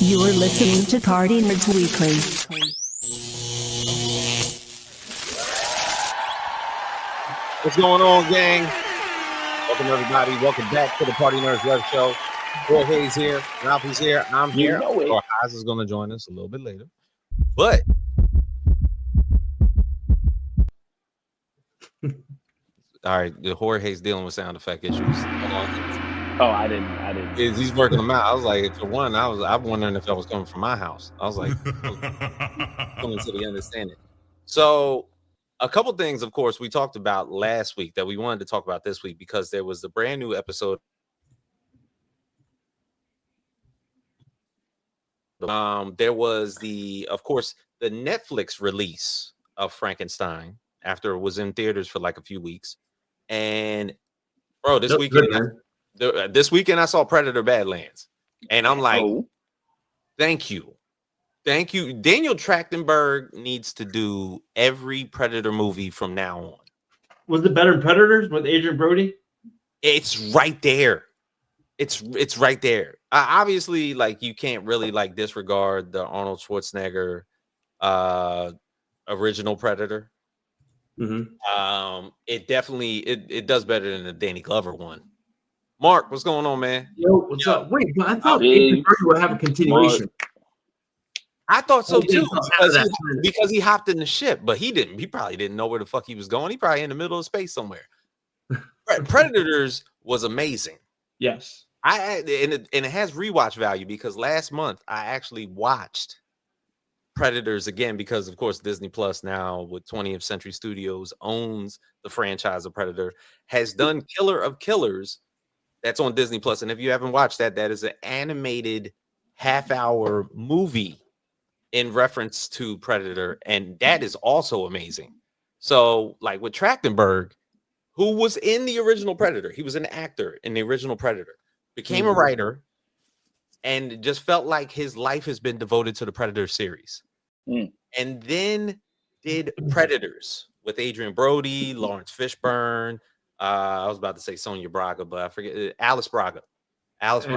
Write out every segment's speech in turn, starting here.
You're listening to Party Nerds Weekly. What's going on, gang? Welcome, everybody. Welcome back to the Party Nerds Web Show. Jorge's here. Ralphie's here. I'm here. Or Haas is going to join us a little bit later. But all right, Jorge's dealing with sound effect issues. Oh, I didn't. He's working them out. I was like, for one, I'm wondering if that was coming from my house. I was like, coming to the understanding. So, a couple things, of course, we talked about last week that we wanted to talk about this week because there was the brand new episode. There was of course, the Netflix release of Frankenstein after it was in theaters for like a few weeks, and bro, this weekend I saw Predator Badlands, and I'm like, thank you. Daniel Trachtenberg needs to do every Predator movie from now on. Was it better than Predators with Adrian Brody? It's right there. It's right there. Obviously, like, you can't really like disregard the Arnold Schwarzenegger original Predator. Mm-hmm. It definitely it does better than the Danny Glover one. Mark, what's going on, man? Yo, what's up? Wait, but I thought Adrian Brody would have a continuation. I thought so too, because he hopped in the ship, but he didn't. He probably didn't know where the fuck he was going. He probably in the middle of space somewhere. Predators was amazing. Yes, and it has rewatch value because last month I actually watched Predators again because, of course, Disney Plus now with 20th Century Studios owns the franchise of Predator, has done Killer of Killers. That's on Disney Plus, and if you haven't watched that, that is an animated half-hour movie in reference to Predator, and that is also amazing. So, like with Trachtenberg, who was in the original Predator, he was an actor in the original Predator, became a writer, and just felt like his life has been devoted to the Predator series. And then did Predators with Adrian Brody, Lawrence Fishburne. I was about to say Sonia Braga, but I forget Alice Braga. Danny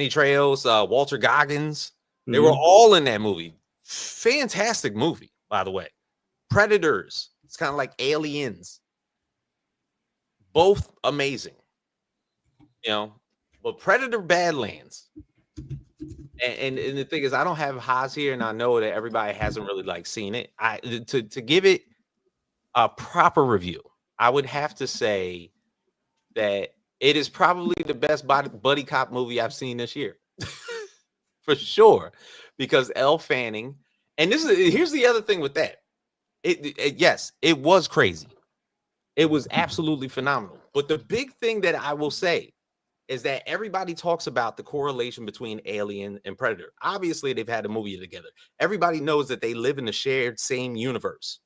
Trejo, Walter Goggins. They were all in that movie. Fantastic movie, by the way. Predators. It's kind of like Aliens. Both amazing. You know, but Predator Badlands. And the thing is, I don't have Haas here, and I know that everybody hasn't really like seen it. To give it a proper review, I would have to say that it is probably the best buddy cop movie I've seen this year. For sure. Because Elle Fanning, and here's the other thing with that. Yes, it was crazy. It was absolutely phenomenal. But the big thing that I will say is that everybody talks about the correlation between Alien and Predator. Obviously, they've had a movie together. Everybody knows that they live in the shared same universe.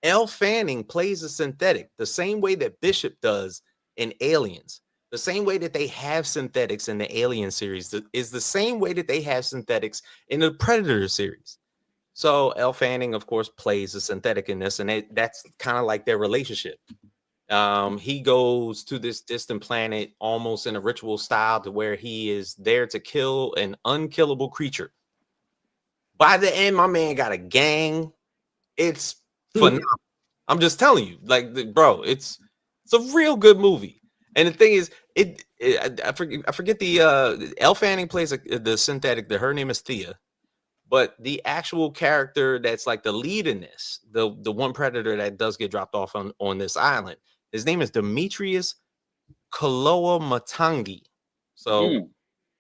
Elle Fanning plays a synthetic the same way that Bishop does in Aliens. The same way that they have synthetics in the Alien series is the same way that they have synthetics in the Predator series. So Elle Fanning, of course, plays a synthetic in this, and that's kind of like their relationship. He goes to this distant planet almost in a ritual style to where he is there to kill an unkillable creature. By the end, my man got a gang. It's phenomenal. I'm just telling you, like, bro, it's a real good movie. And the thing is, I forget the Elle Fanning plays the synthetic. Her name is Thea, but the actual character that's like the lead in this, the one Predator that does get dropped off on this island, his name is Demetrius Kaloa Matangi. So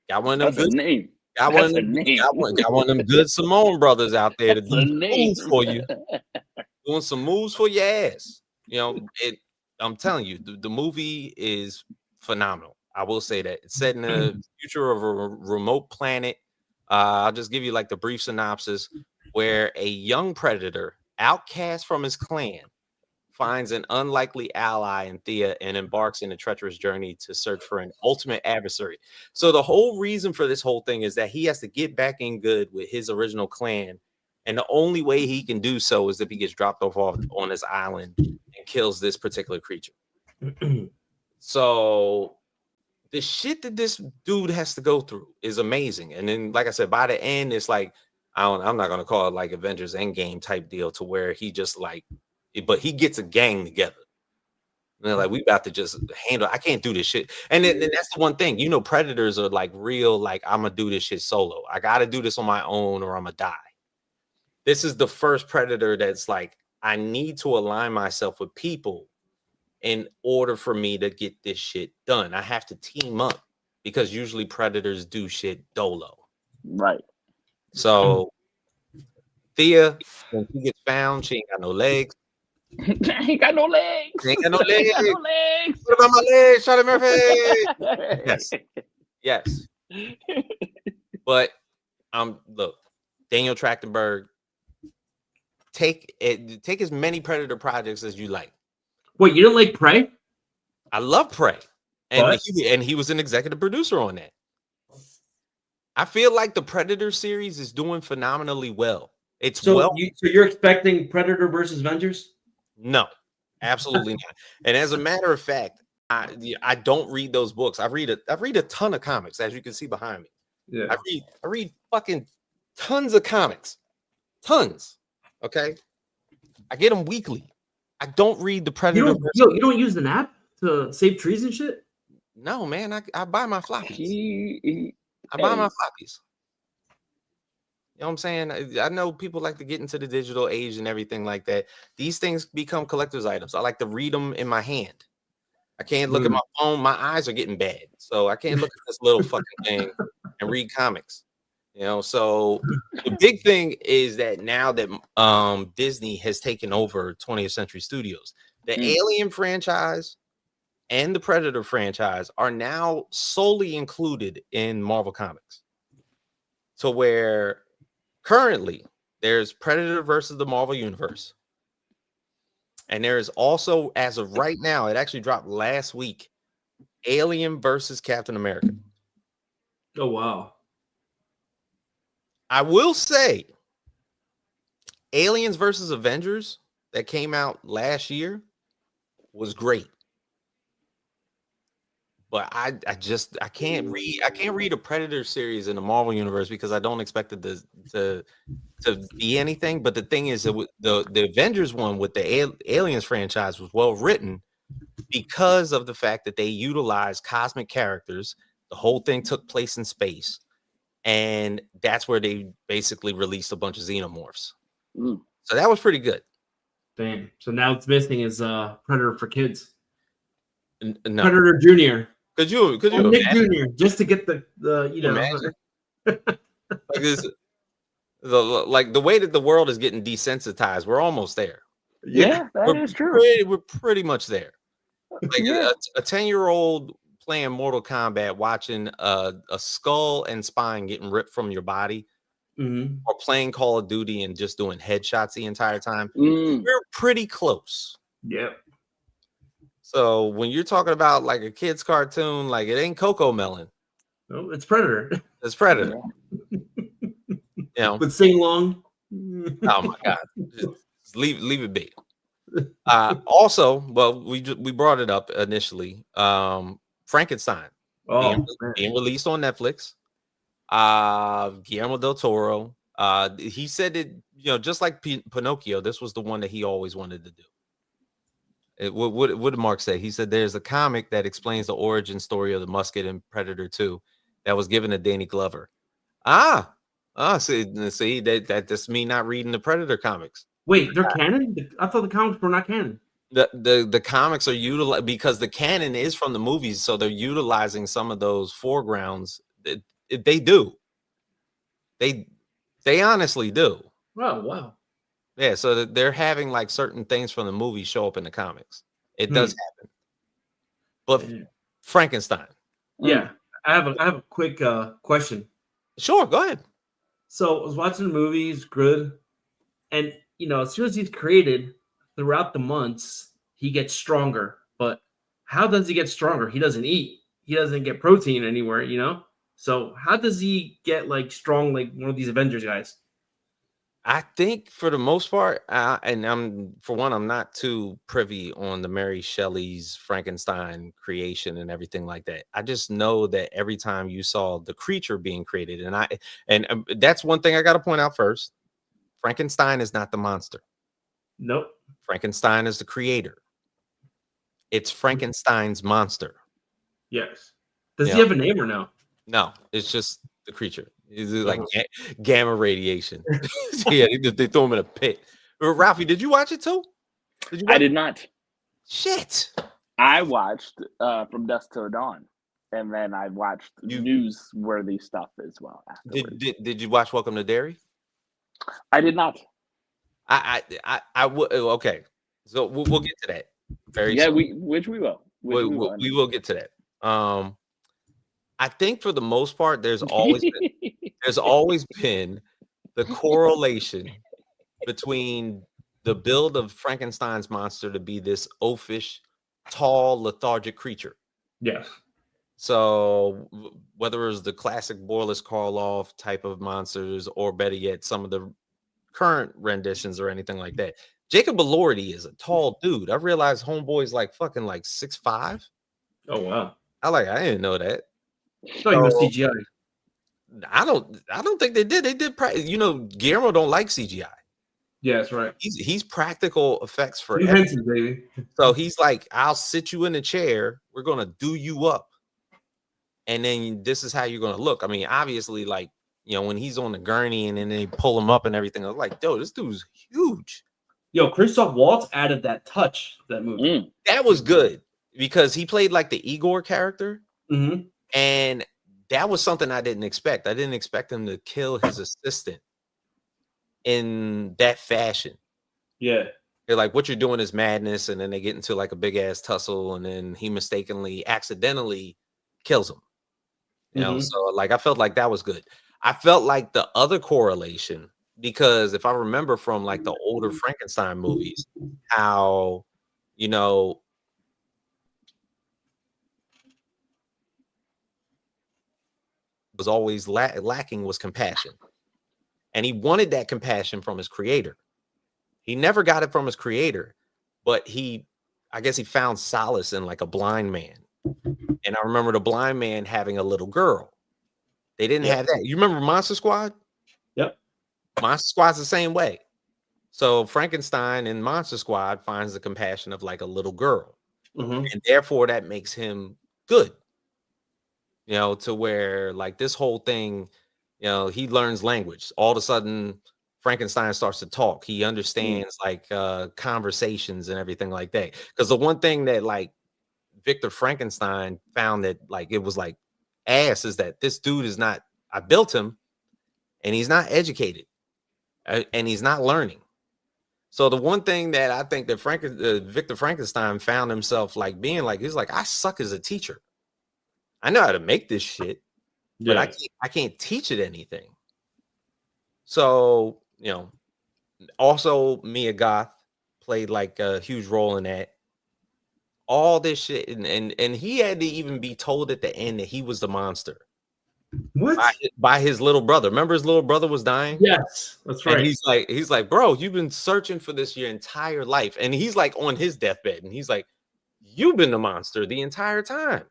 got one of them good name. Got one of them good Simone brothers out there to do moves for you, doing some moves for your ass. You know, I'm telling you, the movie is phenomenal. I will say that it's set in the future of a remote planet. I'll just give you like the brief synopsis, where a young Predator, outcast from his clan, finds an unlikely ally in Thea and embarks in a treacherous journey to search for an ultimate adversary. So the whole reason for this whole thing is that he has to get back in good with his original clan. And the only way he can do so is if he gets dropped off on this island and kills this particular creature. So the shit that this dude has to go through is amazing. And then, like I said, by the end, it's like I'm not gonna call it like Avengers Endgame type deal to where he just like, but he gets a gang together. And they're like, we about to just handle. I can't do this shit. And then that's the one thing, you know, predators are like real. Like I'm gonna do this shit solo. I got to do this on my own, or I'm gonna die. This is the first predator that's like, I need to align myself with people in order for me to get this shit done. I have to team up because usually predators do shit dolo. Right. So Thea, when she gets found, she ain't got no legs. Ain't got no legs. Ain't got no legs. Ain't got no legs. What about my legs, Charlie Murphy? Yes. Yes. But look, Daniel Trachtenberg, take as many Predator projects as you like. Wait, you didn't like Prey? I love Prey. And he was an executive producer on that. I feel like the Predator series is doing phenomenally well. So you're expecting Predator versus Avengers? No, absolutely not. And as a matter of fact, I don't read those books. I read a ton of comics, as you can see behind me. Yeah. I read fucking tons of comics. Tons. Okay. I get them weekly. I don't read the Predator. You don't use an app to save trees and shit? No, man. I buy my floppies. I buy my floppies. You know what I'm saying? I know people like to get into the digital age and everything like that. These things become collector's items. I like to read them in my hand. I can't look at my phone. My eyes are getting bad. So I can't look at this little fucking thing and read comics. You know, so the big thing is that now that Disney has taken over 20th Century Studios, the Alien franchise and the Predator franchise are now solely included in Marvel Comics. So where currently there's Predator versus the Marvel Universe. And there is also, as of right now, it actually dropped last week, Alien versus Captain America. Oh, wow. I will say Aliens versus Avengers that came out last year was great. But I can't read a Predator series in the Marvel universe because I don't expect it to be anything. But the thing is that the Avengers one with the Aliens franchise was well written because of the fact that they utilized cosmic characters. The whole thing took place in space, and that's where they basically released a bunch of xenomorphs. So that was pretty good. Damn. So now it's missing is Predator for kids. No. Predator Junior. Could you Nick Jr. just to get the you know like the way that the world is getting desensitized, we're almost there. Yeah, that is true. We're pretty much there. Like a 10-year-old playing Mortal Kombat, watching a skull and spine getting ripped from your body, or playing Call of Duty and just doing headshots the entire time. We're pretty close. Yeah. So when you're talking about like a kid's cartoon, like it ain't Coco Melon. No, it's Predator. It's Predator. You know, but sing long. Oh my God, just leave it be. Also, well, we brought it up initially. Frankenstein being released on Netflix. Guillermo del Toro. He said that, you know, just like Pinocchio, this was the one that he always wanted to do. What did Mark say? He said there's a comic that explains the origin story of the musket in Predator 2 that was given to Danny Glover. See, that's me not reading the Predator comics. Wait, they're canon? I thought the comics were not canon. The comics are utilized because the canon is from the movies, so they're utilizing some of those foregrounds. They do. They honestly do. Oh, wow. Yeah, so they're having like certain things from the movie show up in the comics. It does happen. But Frankenstein. Yeah, I have a quick question. Sure, go ahead. So I was watching the movie, it's good, and you know, as soon as he's created, throughout the months, he gets stronger. But how does he get stronger? He doesn't eat. He doesn't get protein anywhere, you know. So how does he get like strong, like one of these Avengers guys? I think for the most part, and I'm not too privy on the Mary Shelley's Frankenstein creation and everything like that. I just know that every time you saw the creature being created, and that's one thing I got to point out first. Frankenstein is not the monster. Nope. Frankenstein is the creator. It's Frankenstein's monster. Yes. Does Yeah. he have a name or no? No, it's just the creature. It's like gamma radiation. Yeah, they throw him in a pit. Ralphie, did you watch it too? Did you watch I did not. Shit. I watched From Dusk Till Dawn, and then I watched newsworthy stuff as well afterwards. Did you watch Welcome to Derry? I did not. I would. Okay, so we'll get to that very Yeah, soon. we will. We will get to that. I think for the most part, there's always been the correlation between the build of Frankenstein's monster to be this oafish, tall, lethargic creature. Yes. So whether it was the classic Boris Karloff type of monsters, or better yet, some of the current renditions or anything like that, Jacob Elordi is a tall dude. I realized Homeboy's like fucking like 6'5". Oh wow. I didn't know that. So he was CGI. I don't think they did. They did. Guillermo don't like CGI. Yeah, that's right. He's practical effects for everything, baby. So he's like, I'll sit you in a chair. We're gonna do you up, and then this is how you're gonna look. I mean, obviously, like when he's on the gurney and then they pull him up and everything, I was like, yo, this dude's huge. Yo, Christoph Waltz added that touch to that movie. That was good because he played like the Igor character, and that was something I didn't expect. I didn't expect him to kill his assistant in that fashion. Yeah. They're like, what you're doing is madness. And then they get into like a big ass tussle. And then he accidentally kills him. You know, so like, I felt like that was good. I felt like the other correlation, because if I remember from like the older Frankenstein movies, how, was always lacking was compassion. And he wanted that compassion from his creator. He never got it from his creator, but I guess he found solace in like a blind man. And I remember the blind man having a little girl. They didn't have that. You remember Monster Squad? Yep. Monster Squad's the same way. So Frankenstein in Monster Squad finds the compassion of like a little girl. And therefore that makes him good. To where like this whole thing, he learns language. All of a sudden, Frankenstein starts to talk. He understands like conversations and everything like that. Because the one thing that like Victor Frankenstein found that like it was like ass is that this dude is not. I built him, and he's not educated, and he's not learning. So the one thing that I think that Victor Frankenstein found himself like being like, he's like, I suck as a teacher. I know how to make this shit, but I can't teach it anything. So, also Mia Goth played like a huge role in that. All this shit, and he had to even be told at the end that he was the monster. What? By his little brother. Remember his little brother was dying? Yes, that's right. And he's like, bro, you've been searching for this your entire life. And he's like on his deathbed, and he's like, you've been the monster the entire time.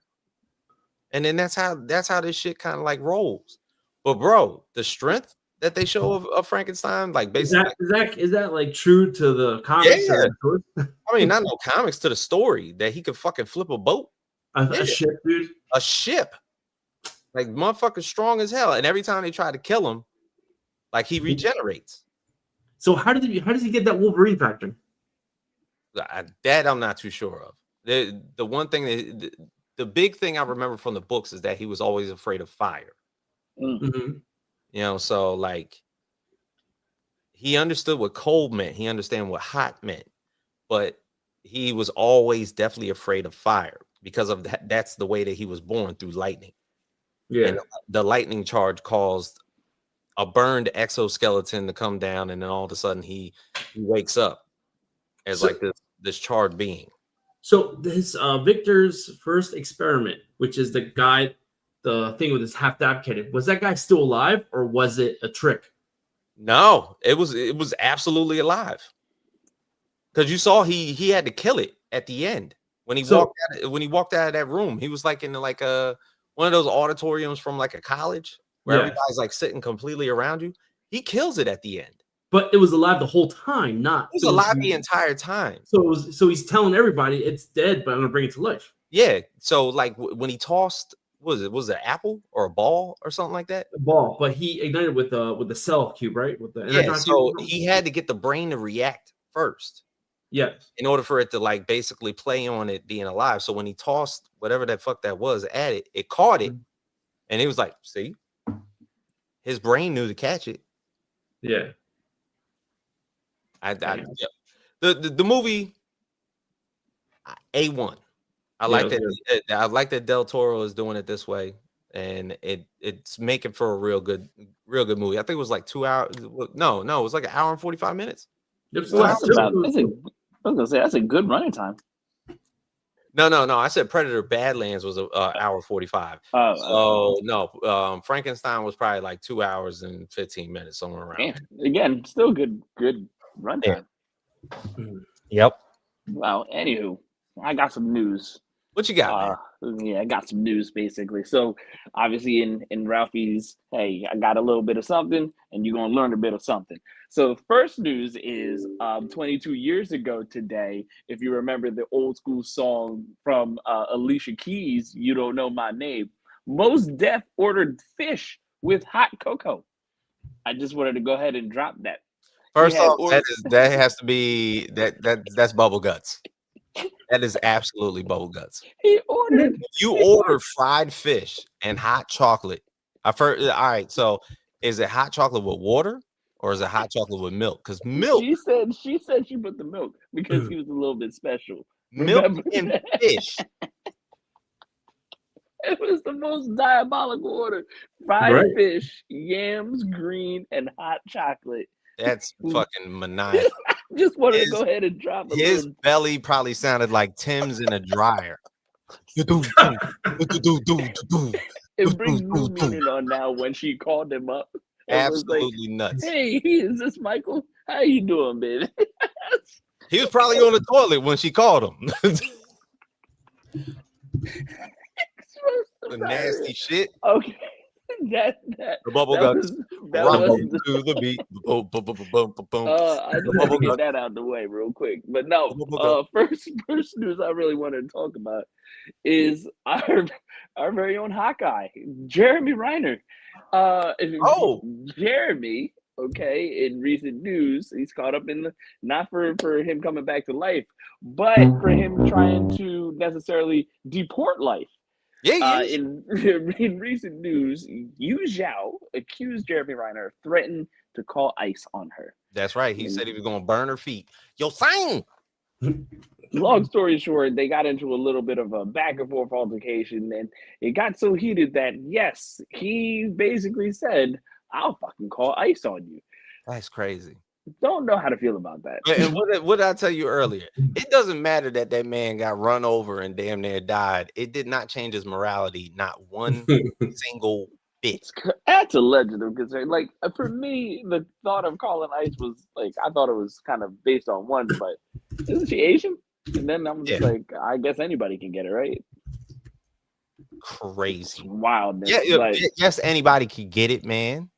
And then that's how this shit kind of like rolls. But bro, the strength that they show of Frankenstein, like basically, is that like true to the comics? Yeah. I mean, not no comics, to the story that he could fucking flip a boat, a ship, dude, a ship, like motherfucker strong as hell. And every time they try to kill him, like he regenerates. So how does he get that Wolverine factor? That I'm not too sure of. The one thing that the big thing I remember from the books is that he was always afraid of fire. So like he understood what cold meant. He understood what hot meant, but he was always definitely afraid of fire because of that. That's the way that he was born, through lightning. Yeah. And the lightning charge caused a burned exoskeleton to come down, and then all of a sudden he wakes up as like this charred being. So this Victor's first experiment, which is the thing with his half dab kid, was that guy still alive or was it a trick? No, it was absolutely alive. Because you saw he had to kill it at the end when he walked out of that room. He was like in like one of those auditoriums from like a college where everybody's like sitting completely around you. He kills it at the end. But it was alive the whole time, not it was alive the entire time. So he's telling everybody it's dead, but I'm gonna bring it to life. Yeah. So like when he tossed, was it an apple or a ball or something like that? A ball, but he ignited with the cell cube, right? With the so he had to get the brain to react first. Yes. In order for it to like basically play on it being alive. So when he tossed whatever that fuck that was at it, it caught it, and it was like, see, his brain knew to catch it. Yeah. The movie A1. I like that. I like that Del Toro is doing it this way, and it's making for a real good movie. I think it was like 2 hours. No, it was like 1 hour and 45 minutes. I was gonna say that's a good running time. No. I said Predator Badlands was a hour 45. No. Frankenstein was probably like 2 hours and 15 minutes, somewhere around. Again, still good run time. Yep. Well, anywho, I got some news. What you got? I got some news basically. So obviously in Ralphie's, hey, I got a little bit of something, and you're gonna learn a bit of something. So first news is 22 years ago today, if you remember the old school song from Alicia Keys, "You Don't Know My Name," Mos Def ordered fish with hot cocoa. I just wanted to go ahead and drop that. First off, that has to be that's bubble guts. That is absolutely bubble guts. He ordered. You order fried fish and hot chocolate. All right. So, is it hot chocolate with water or is it hot chocolate with milk? Because milk. She said she put the milk because he was a little bit special. Milk and fish. It was the most diabolical order: fried fish, yams, green, and hot chocolate. That's fucking maniacal. Just wanted to go ahead and drop his belly probably sounded like Tim's in a dryer. It brings new meaning on now when she called him up. Absolutely like, nuts. Hey, is this Michael? How you doing, baby? He was probably on the toilet when she called him. The nasty shit. Okay. The bubble guts. Rumble to the beat. I just had to get that out of the way real quick. But no, first news I really wanted to talk about is our very own Hawkeye, Jeremy Renner. Jeremy, okay, in recent news, he's caught up in not for him coming back to life, but for him trying to necessarily deport life. In recent news, Yu Zhao accused Jeremy Renner, threatened to call ICE on her. That's right. He said he was going to burn her feet. Yo, fine. Long story short, they got into a little bit of a back and forth altercation, and it got so heated that, yes, he basically said, I'll fucking call ICE on you. That's crazy. Don't know how to feel about that. And what did I tell you earlier? It doesn't matter that man got run over and damn near died. It did not change his morality, not one single bit. That's a legend of concern. Like, for me, the thought of calling ICE was like, I thought it was kind of based on one, but isn't she Asian? And then I'm just like, I guess anybody can get it, right? Crazy. Wild. Yes, anybody can get it, man.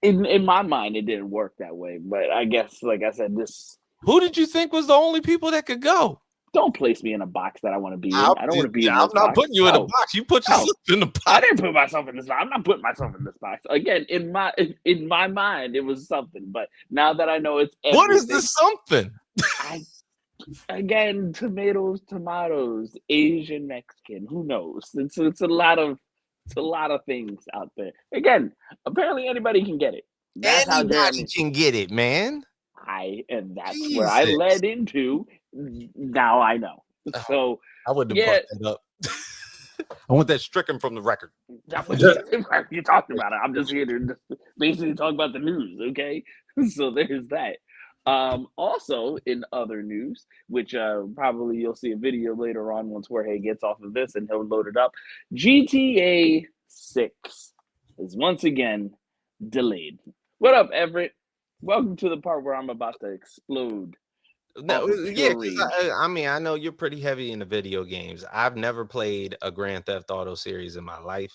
In my mind, it didn't work that way, but I guess, like I said, this. Who did you think was the only people that could go? Don't place me in a box that I want to be in. I don't want to be in this box. I'm not putting you in a box. You put yourself in the box. I didn't put myself in this box. I'm not putting myself in this box. Again, in my mind, it was something, but now that I know it's everything, what is this something? Again, tomatoes, Asian, Mexican. Who knows? It's a lot of. It's a lot of things out there. Again, apparently anybody can get it. That's anybody can get it, man. That's where I led into. Now I know. So I wouldn't have brought that up. I want that stricken from the record. You talked about it. I'm just here to basically talk about the news. Okay, so there's that. Also in other news, which probably you'll see a video later on once Jorge gets off of this and he'll load it up. GTA 6 is once again delayed. What up, Everett? Welcome to the part where I'm about to explode. No, Off of yeah, pure 'cause rage. I mean, I know you're pretty heavy into video games. I've never played a Grand Theft Auto series in my life.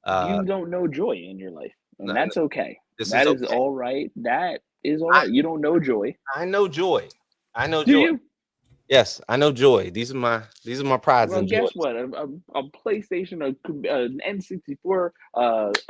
You don't know joy in your life, and No, that's okay. this is That is okay. all right. That is all I right. You don't know joy. I know joy. I know Do joy. you? Yes, I know joy. These are my prides Well, and guess joys. what? A PlayStation, an N64,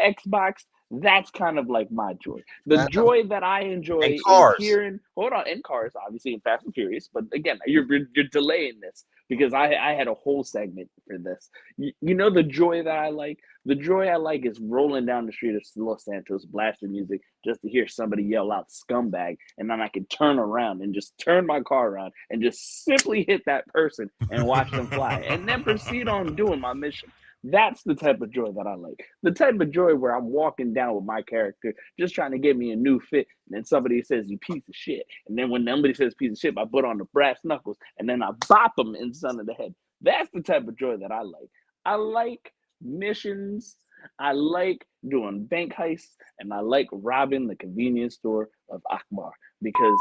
Xbox. That's kind of like my joy. The I know. joy that I enjoy And is cars. hearing. Hold on, and cars, obviously, and Fast and Furious. But again, you're delaying this because I had a whole segment for this. You know the joy that I like. The joy I like is rolling down the street of Los Santos, blasting music, just to hear somebody yell out "scumbag," and then I can turn around and just turn my car around and just simply hit that person and watch them fly, and then proceed on doing my mission. That's the type of joy that I like. The type of joy where I'm walking down with my character, just trying to get me a new fit, and then somebody says, "You piece of shit." And then when somebody says piece of shit, I put on the brass knuckles and then I bop them in the sun of the head. That's the type of joy that I like. I like missions. I like doing bank heists, and I like robbing the convenience store of Akbar because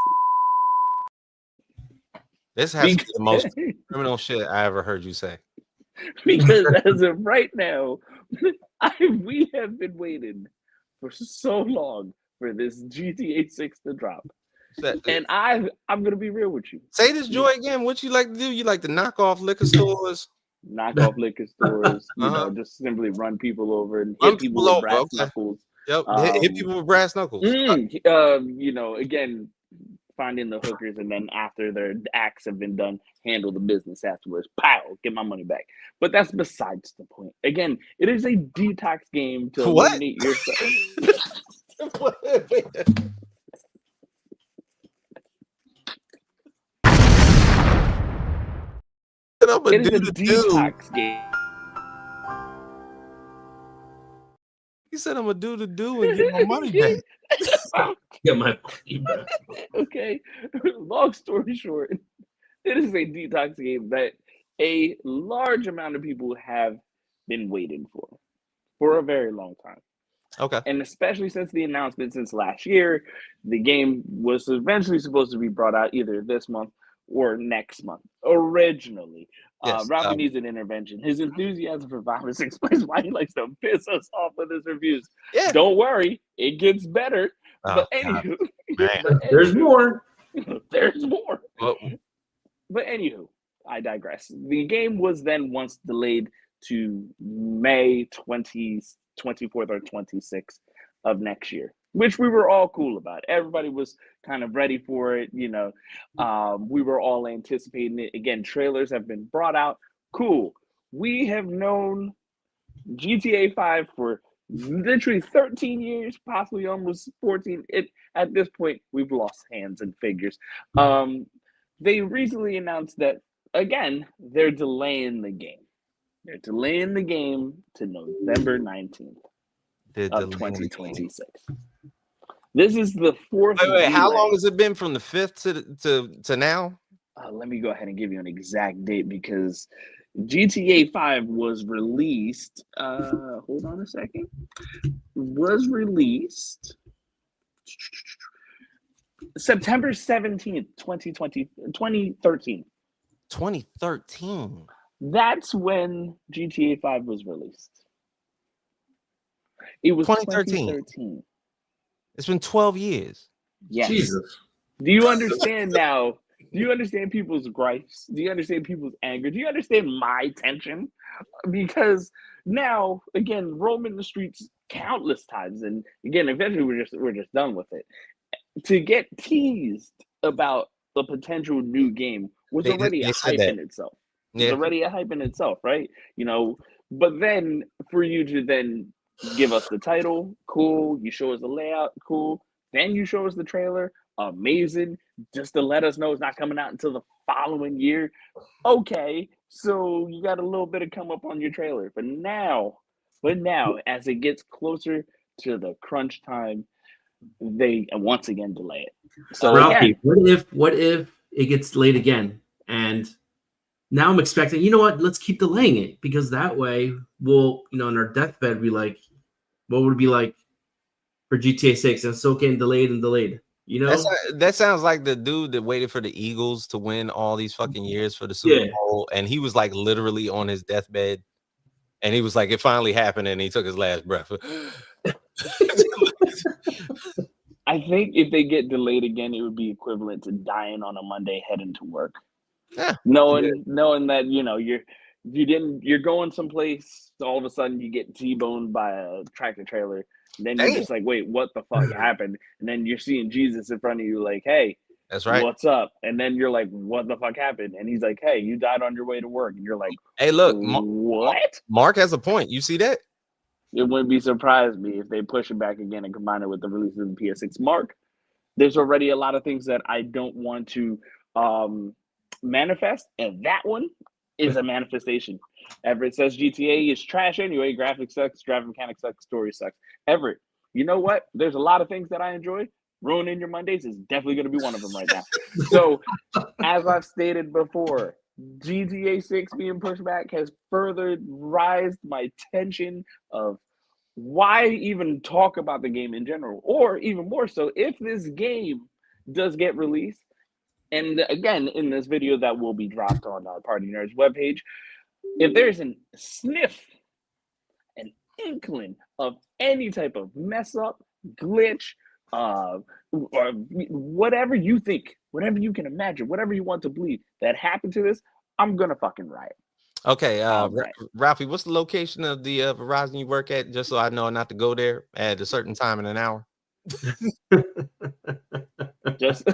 This has to be the most criminal shit I ever heard you say. because as of right now, we have been waiting for so long for this GTA 6 to drop. And I'm gonna be real with you. Say this joy again. What you like to do? You like to knock off liquor stores? Knock off liquor stores, Uh-huh. just simply run people over and Run hit people people with over, brass okay. knuckles. Yep, hit people with brass knuckles. Again, finding the hookers, and then after their acts have been done, handle the business afterwards. Pow, get my money back. But that's besides the point. Again, it is a detox game to What? eliminate yourself. It is a detox game. He said, "I'm gonna do the do and get my money back." Get my money back. Okay. Long story short, it is a detox game that a large amount of people have been waiting for a very long time. Okay. And especially since the announcement since last year, the game was eventually supposed to be brought out either this month or next month. Originally, Yes. Ralphie needs an intervention. His enthusiasm for violence explains why he likes to piss us off with his reviews. Yeah. Don't worry, it gets better. Oh, But anywho, There's more. There's more. Well, But anywho, I digress. The game was then once delayed to May 24th or 26th of next year, which we were all cool about. Everybody was kind of ready for it. We were all anticipating it. Again, trailers have been brought out. Cool. We have known GTA 5 for literally 13 years, possibly almost 14. At this point, we've lost hands and figures. They recently announced that, again, they're delaying the game. They're delaying the game to November 19th of 2026. This is the fourth. Wait, how delay. long has it been from the 5th to now? Let me go ahead and give you an exact date because GTA 5 was released. Hold on a second. Was released September 17th, 2013. 2013. That's when GTA 5 was released. It was 2013. It's been 12 years. Yes. Jesus. Do you understand now? Do you understand people's gripes? Do you understand people's anger? Do you understand my tension? Because now, again, roaming the streets countless times, and again, eventually we're just done with it. To get teased about a potential new game was already a hype in itself. It's already a hype in itself, right? But then for you to then give us the title, cool. You show us the layout, cool. Then you show us the trailer, amazing. Just to let us know it's not coming out until the following year. Okay, so you got a little bit of come up on your trailer. But now, as it gets closer to the crunch time, they once again delay it. So Ralphie, what if it gets delayed again? And now I'm expecting, you know what? Let's keep delaying it because that way we'll, in our deathbed, be like, what would it be like? for GTA 6 and still getting delayed and delayed. You know? That sounds like the dude that waited for the Eagles to win all these fucking years for the Super Yeah. Bowl, and he was like literally on his deathbed, and he was like, it finally happened, and he took his last breath. I think if they get delayed again, it would be equivalent to dying on a Monday heading to work. Yeah. Knowing that, you know, you're going someplace, all of a sudden you get T-boned by a tractor trailer. And then you're Damn. just like, wait, what the fuck happened? And then you're seeing Jesus in front of you, like, hey, That's right. what's up? And then you're like, what the fuck happened? And he's like, hey, you died on your way to work. And you're like, Hey, look, what? Mark has a point. You see that? It wouldn't be surprised me if they push it back again and combine it with the release of the PS6. Mark, there's already a lot of things that I don't want to manifest, and that one is a manifestation. Everett says GTA is trash anyway. Graphics sucks, driving mechanics sucks, story sucks. Everett, you know what? There's a lot of things that I enjoy. Ruining your Mondays is definitely going to be one of them right now. So, as I've stated before, GTA 6 being pushed back has further raised my tension of why even talk about the game in general, or even more so, if this game does get released. And again, in this video that will be dropped on our Party Nerds webpage, if there's a sniff, an inkling of any type of mess up, glitch, or whatever you think, whatever you can imagine, whatever you want to believe that happened to this, I'm gonna fucking riot. Okay, Ralphie, what's the location of the Verizon you work at? Just so I know not to go there at a certain time in an hour. Just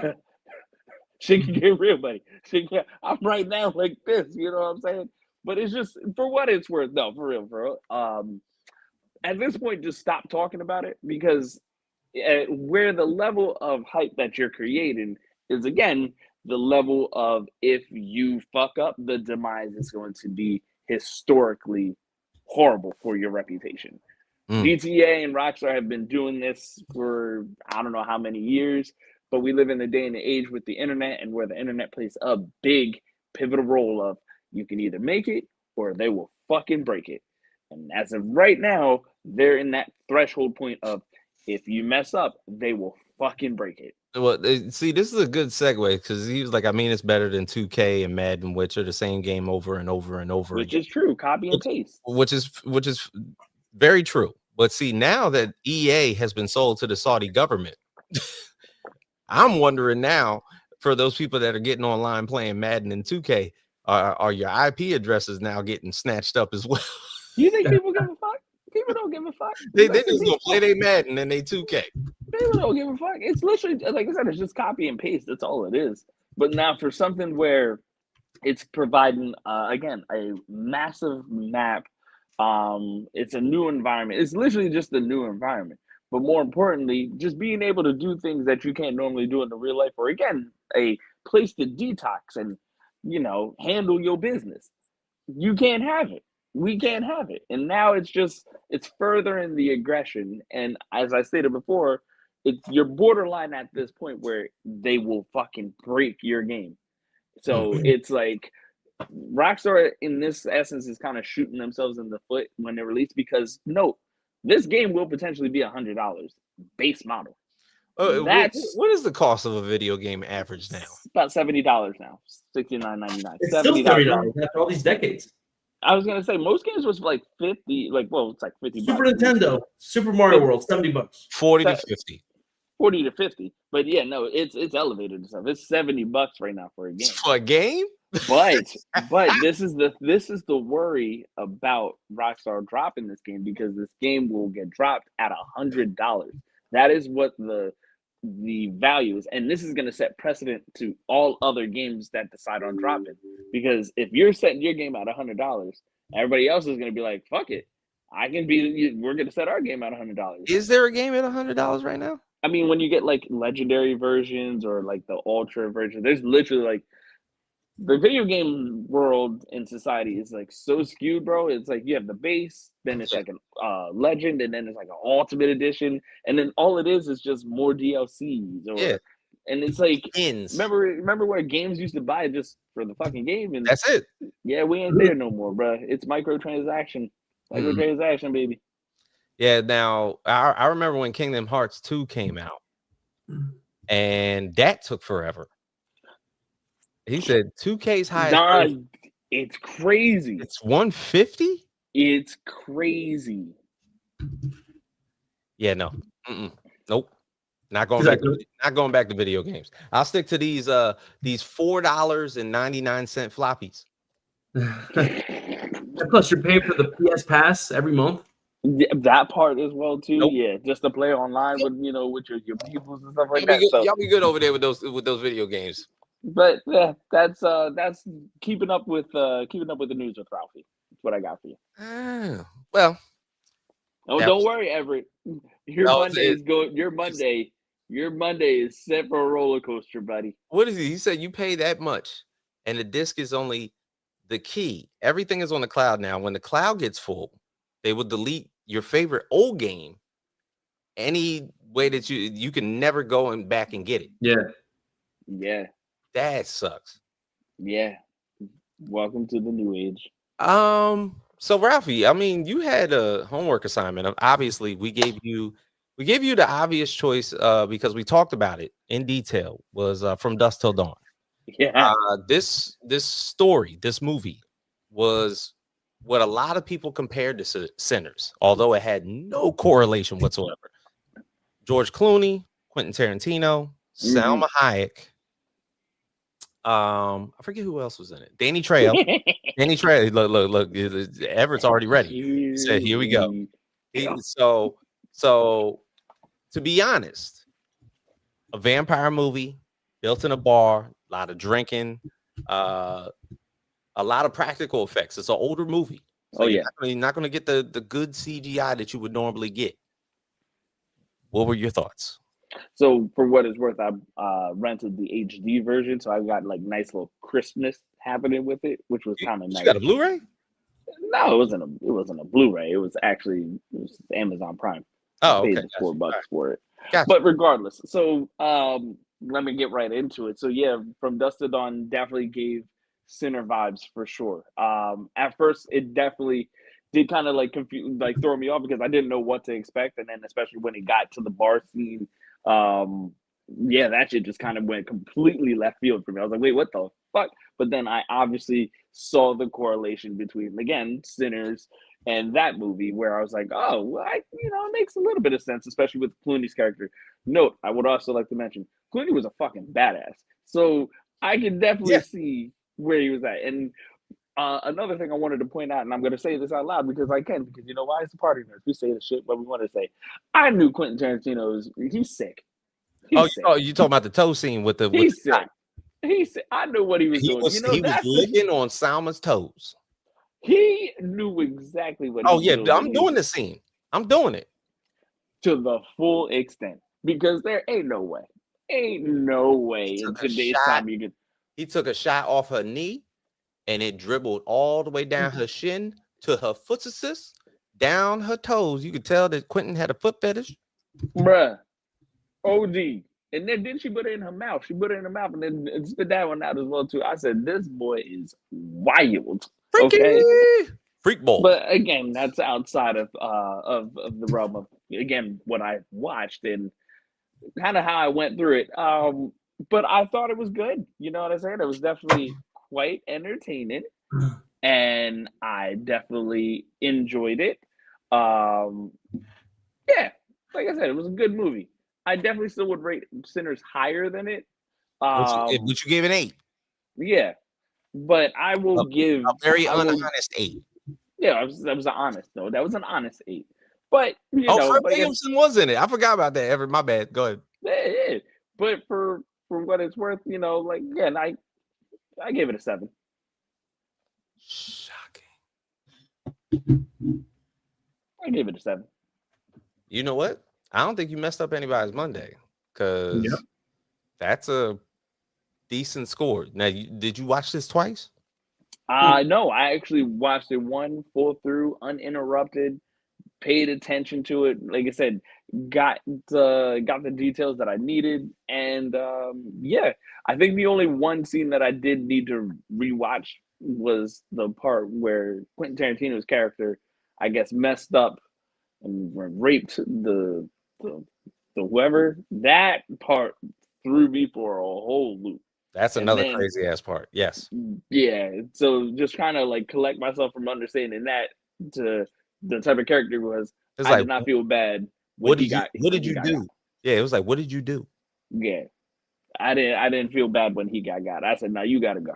shit can get real, buddy. I'm right now like this, you know what I'm saying? But it's just for what it's worth. No, for real, bro. At this point, just stop talking about it, because where the level of hype that you're creating is, again, the level of, if you fuck up, the demise is going to be historically horrible for your reputation. GTA and Rockstar have been doing this for I don't know how many years, but we live in a day and age with the internet, and where the internet plays a big pivotal role of, you can either make it or they will fucking break it. And as of right now, they're in that threshold point of, if you mess up, they will fucking break it. Well, see, this is a good segue, because he was like, I mean, it's better than 2K and Madden, which are the same game over and over and over Which again. is true, copy and paste. Which is very true. But see, now that EA has been sold to the Saudi government, I'm wondering now, for those people that are getting online playing Madden and 2K, are your IP addresses now getting snatched up as well? You think people give a fuck? People don't give a fuck. They just gonna play their Madden and they 2K. People don't give a fuck. It's literally, like I said, it's just copy and paste. That's all it is. But now for something where it's providing, again, a massive map. It's a new environment. It's literally just a new environment. But more importantly, just being able to do things that you can't normally do in the real life, or again, a place to detox and, you know, handle your business. You can't have it. We can't have it. And now it's furthering the aggression. And as I stated before, you're borderline at this point where they will fucking break your game. So it's like, Rockstar in this essence is kind of shooting themselves in the foot when they release, because note, this game will potentially be $100 base model. That's what is the cost of a video game average now? About $70 now, $69.99. It's still $30 after all these decades. I was gonna say most games was like 50, it's like 50. Super Nintendo, Super Mario World, $70. 40 to 50. 40 to 50. But yeah, no, it's elevated and stuff. It's $70 right now for a game. For a game? But this is the worry about Rockstar dropping this game, because this game will get dropped at $100. That is what the value is, and this is going to set precedent to all other games that decide on dropping. Because if you're setting your game at $100, everybody else is going to be like, "Fuck it, we're going to set our game at $100." Is there a game at $100 right now? I mean, when you get like legendary versions or like the ultra version, there's literally like, the video game world and society is like so skewed, bro. It's like you have the base, then it's like a legend, and then it's like an ultimate edition, and then all it is just more DLCs. And it's like, remember where games used to buy just for the fucking game, and that's it. Yeah, we ain't there no more, bro. It's microtransaction, baby. Yeah. Now I remember when Kingdom Hearts 2 came out, and that took forever. He said 2K's highest Nah, version. it's crazy. It's 150. It's crazy. Yeah. No. Nope. Not going He's back. like, Not going back to video games. I'll stick to these $4.99 floppies. And plus, you're paying for the PS Pass every month. Yeah, that part as well too. Nope. Yeah, just to play online with with your peoples and stuff like Y'all be that. good, So, y'all be good over there with those video games. but yeah, that's keeping up with the news with Ralphie. That's what I got for you. Well, Oh, that don't was, worry, Everett. Your that was Monday it. is going. Your Monday is set for a roller coaster, buddy. What is he? He said you pay that much, and the disc is only the key. Everything is on the cloud now. When the cloud gets full, they will delete your favorite old game any way that you can never go and back and get it. Yeah, That sucks. yeah. Welcome to the new age. So Ralphie, I mean, you had a homework assignment. Obviously, we gave you the obvious choice because we talked about it in detail. Was From Dusk Till Dawn. Yeah, This story, this movie, was what a lot of people compared to Sinners, although it had no correlation whatsoever. George Clooney, Quentin Tarantino, Salma Hayek. I forget who else was in it. Danny Trejo. Danny Trejo. Look. Everett's already ready. He said, "Here we go." So to be honest, a vampire movie built in a bar, a lot of drinking, a lot of practical effects. It's an older movie, so you're not going to get the good CGI that you would normally get. What were your thoughts? So for what it's worth, I rented the HD version, so I got like nice little crispness happening with it, which was kind of nice. You got a Blu-ray? No, it wasn't a Blu-ray. It was Amazon Prime. Oh, I paid okay. the $4 for it. Gotcha. But regardless, so let me get right into it. So yeah, From Dusk Till Dawn definitely gave Sinner vibes for sure. At first, it definitely did kind of like confuse, like throw me off because I didn't know what to expect, and then especially when it got to the bar scene, yeah, that shit just kind of went completely left field for me. I was like, wait, what the fuck? But then I obviously saw the correlation between, again, Sinners and that movie, where I was like, oh, well, it makes a little bit of sense, especially with Clooney's character. Note, I would also like to mention, Clooney was a fucking badass. So I can definitely see where he was at. And another thing I wanted to point out, and I'm going to say this out loud because I can, because you know why? It's a party nerd. We say the shit what we want to say. I knew Quentin Tarantino he's sick. You talking about the toe scene with the he's sick. He's sick. I knew what he was doing. He was licking on Salma's toes. He knew exactly what he was doing. Oh, yeah. I'm doing the scene. I'm doing it. To the full extent. Because there ain't no way. Ain't no way in today's time you could. He took a shot off her knee and it dribbled all the way down her shin to her foot assist, down her toes. You could tell that Quentin had a foot fetish. Bruh. OD. And then didn't she put it in her mouth? She put it in her mouth and then spit that one out as well too. I said, this boy is wild. Freaky. Okay. Freak ball. But again, that's outside of the realm of, again, what I watched and kind of how I went through it. But I thought it was good. You know what I'm saying? It was definitely quite entertaining. And I definitely enjoyed it. Yeah, like I said, it was a good movie. I definitely still would rate Sinners higher than it. But you gave an 8. Yeah, but I will give a very honest 8. Yeah, that was an honest though. That was an honest 8. But Fred Williamson was in it. I forgot about that. My bad. Go ahead. Yeah. But for what it's worth, like again, I gave it a 7. Shocking. I gave it a 7. You know what? I don't think you messed up anybody's Monday because that's a decent score. Now, did you watch this twice? No, I actually watched it one full through, uninterrupted, paid attention to it. Like I said, got the details that I needed, and yeah, I think the only one scene that I did need to rewatch was the part where Quentin Tarantino's character, I guess, messed up and raped the whoever, that part threw me for a whole loop. That's And another then- crazy ass part. Yes. Yeah, so just trying to like collect myself from understanding that to the type of character he was. It's I like, did not feel bad when what he did you got. what when did he you got do? got. Yeah, it was like, what did you do? Yeah, I didn't feel bad when he got. I said, "No, you got to go."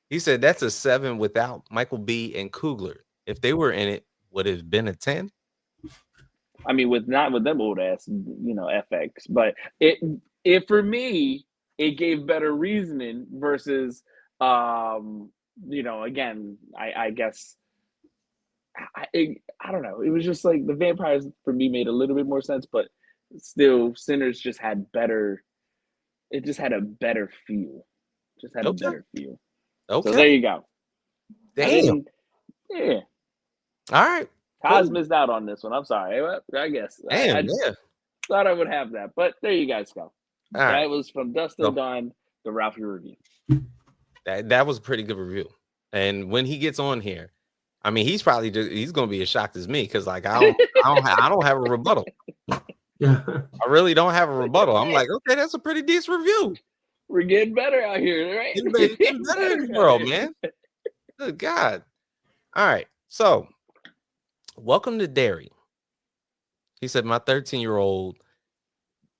He said that's a 7 without Michael B and Coogler. If they were in it, would it have been a 10? I mean, not with them old ass, FX, but it for me, it gave better reasoning versus, again, I guess, I don't know. It was just like the vampires for me made a little bit more sense, but still, Sinners just had better. It just had a better feel. Just had a Okay. better feel. Okay. So there you go. Damn. Yeah. All right. Kaz Cool. missed out on this one. I'm sorry. Well, I guess. Damn, I yeah. thought I would have that, but there you guys go. All right. That was from Dust Till Dawn, the Ralphie review. That was a pretty good review. And when he gets on here, I mean, he's probably he's gonna be as shocked as me because like I don't have a rebuttal. Yeah. I really don't have a rebuttal. I'm like, okay, that's a pretty decent review. We're getting better out here, right? Getting better in this world, man. Good God. All right. So, welcome to Derry. He said, my 13-year-old,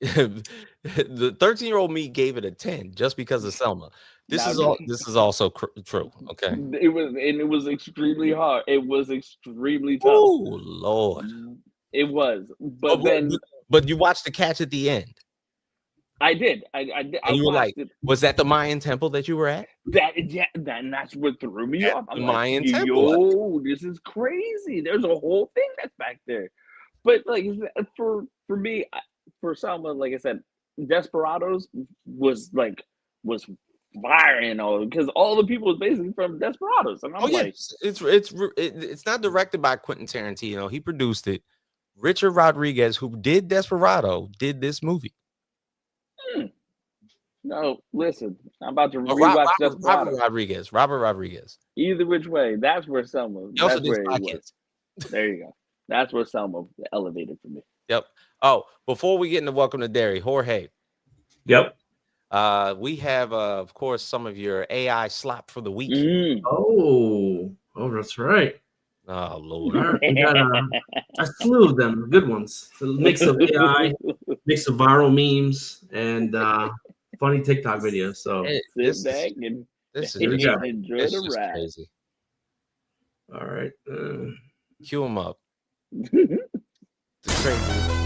the 13-year-old me gave it a 10 just because of Selma. This is also true. Okay. It was extremely hard. It was extremely tough. Oh Lord. It was. But you watched the catch at the end. I did. I did. And you were like, was that the Mayan temple that you were at? And that's what threw me off. I'm the like, Mayan temple. This is crazy. There's a whole thing that's back there. But like for me, for someone, like I said, Desperados was firing because all the people was basically from Desperados, and I'm like, it's not directed by Quentin Tarantino. He produced it. Richard Rodriguez, who did Desperado, did this movie. No, listen, I'm about to rewatch Desperado. Robert Rodriguez. Either which way, that's where Selma. He also That's where did it was. There you go. That's where Selma elevated for me. Yep. Oh, before we get into Welcome to Derry, Jorge. Yep. We have, of course, some of your AI slop for the week. Oh, that's right. Oh Lord. We got a slew of them, good ones. A mix of AI, mix of viral memes, and funny TikTok videos. So this back and enjoy the ride. Crazy. All right. Cue them up. It's crazy.